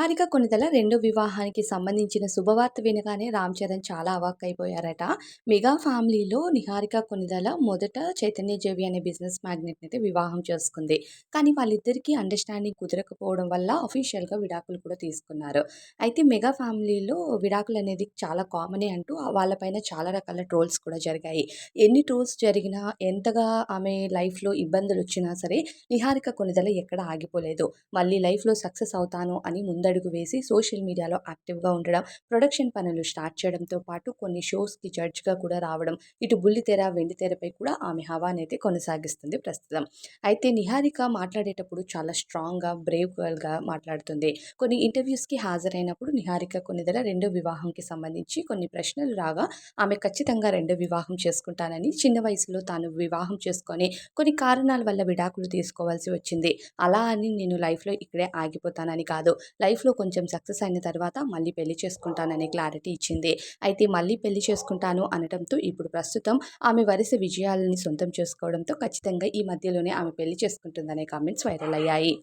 నిహారిక కొణిదెల రెండో వివాహానికి సంబంధించిన శుభవార్త వినగానే రామ్ చరణ్ చాలా అవాక్కయిపోయారట. మెగా ఫ్యామిలీలో నిహారిక కొణిదెల మొదట చైతన్య జేవి అనే బిజినెస్ మ్యాగ్నెట్‌ని అయితే వివాహం చేసుకుంది. కానీ వాళ్ళిద్దరికీ అండర్‌స్టాండింగ్ కుదరకపోవడం వల్ల అఫీషియల్‌గా విడాకులు కూడా తీసుకున్నారు. అయితే మెగా ఫ్యామిలీలో విడాకులనేది చాలా కామనే అంటూ వాళ్ళపైన చాలా రకాల ట్రోల్స్ కూడా జరిగాయి. ఎన్ని ట్రోల్స్ జరిగినా, ఎంతగా ఆమె లైఫ్‌లో ఇబ్బందులొచ్చినా సరే, నిహారిక కొణిదెల ఎక్కడ ఆగిపోలేదు. మళ్ళీ లైఫ్‌లో సక్సెస్ అవుతాను అని ముందడుగు వేసి సోషల్ మీడియాలో యాక్టివ్‌గా ఉండడం, ప్రొడక్షన్ పనులు స్టార్ట్ చేయడంతో పాటు కొన్ని షోస్‌కి జడ్జ్‌గా కూడా రావడం, ఇటు బుల్లితెర, వెండితెరపై కూడా ఆమె హవానైతే కొనసాగిస్తుంది ప్రస్తుతం. అయితే నిహారిక మాట్లాడేటప్పుడు చాలా స్ట్రాంగ్‌గా, బ్రేవ్ గర్ల్‌గా మాట్లాడుతుంది. కొన్ని ఇంటర్వ్యూస్‌కి హాజరైనప్పుడు నిహారిక కొణిదెల రెండో వివాహంకి సంబంధించి కొన్ని ప్రశ్నలు రాగా ఆమె ఖచ్చితంగా రెండో వివాహం చేసుకుంటానని, చిన్న వయసులో తాను వివాహం చేసుకొని కొన్ని కారణాల వల్ల విడాకులు తీసుకోవాల్సి వచ్చింది. అలా అని నేను లైఫ్‌లో ఇక్కడే ఆగిపోతానని కాదు. లైఫ్‌లో కొంచెం సక్సెస్ అయిన తర్వాత మళ్ళీ పెళ్లి చేసుకుంటాననే క్లారిటీ ఇచ్చింది. అయితే మళ్ళీ పెళ్లి చేసుకుంటాను అనటంతో ఇప్పుడు ప్రస్తుతం ఆమె వరుస విజయాలని సొంతం చేసుకోవడంతో ఖచ్చితంగా ఈ మధ్యలోనే ఆమె పెళ్లి చేసుకుంటుందనే కామెంట్స్ వైరల్ అయ్యాయి.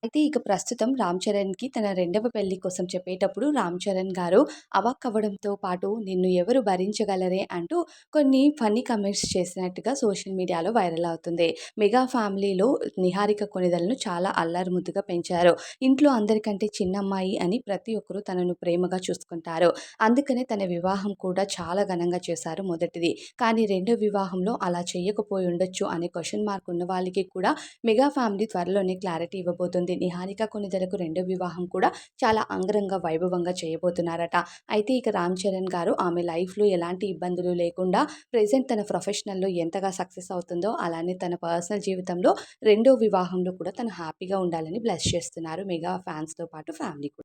అయితే ఇక ప్రస్తుతం 'రామ్ చరణ్‌కి' తన రెండవ పెళ్లి కోసం చెప్పేటప్పుడు 'రామ్ చరణ్' గారు అవాక్కవ్వడంతో పాటు నిన్ను ఎవరు భరించగలరే అంటూ కొన్ని ఫన్నీ కామెంట్స్ చేసినట్టుగా సోషల్ మీడియాలో వైరల్ అవుతుంది. మెగా ఫ్యామిలీలో నిహారిక కొణిదెలను చాలా అల్లరి ముద్దుగా పెంచారు. ఇంట్లో అందరికంటే చిన్నమ్మాయి అని ప్రతి ఒక్కరు తనను ప్రేమగా చూసుకుంటారు. అందుకనే తన వివాహం కూడా చాలా ఘనంగా చేశారు మొదటిది. కానీ రెండో వివాహంలో అలా చేయకపోయి ఉండొచ్చు అనే క్వెషన్ మార్క్ ఉన్న వాళ్ళకి కూడా మెగా ఫ్యామిలీ త్వరలోనే క్లారిటీ ఇవ్వబోతుంది. నిహారిక కొణిదెలకు రెండో వివాహం కూడా చాలా అంగరంగ వైభవంగా చేయబోతున్నారట. అయితే ఇక రామ్ చరణ్ గారు ఆమె లైఫ్‌లో ఎలాంటి ఇబ్బందులు లేకుండా ప్రెజెంట్ తన ప్రొఫెషనల్‌లో ఎంతగా సక్సెస్ అవుతుందో, అలానే తన పర్సనల్ జీవితంలో రెండో వివాహంలో కూడా తను హ్యాపీగా ఉండాలని బ్లెస్ చేస్తున్నారు మెగా ఫ్యాన్స్‌తో పాటు ఫ్యామిలీ కూడా.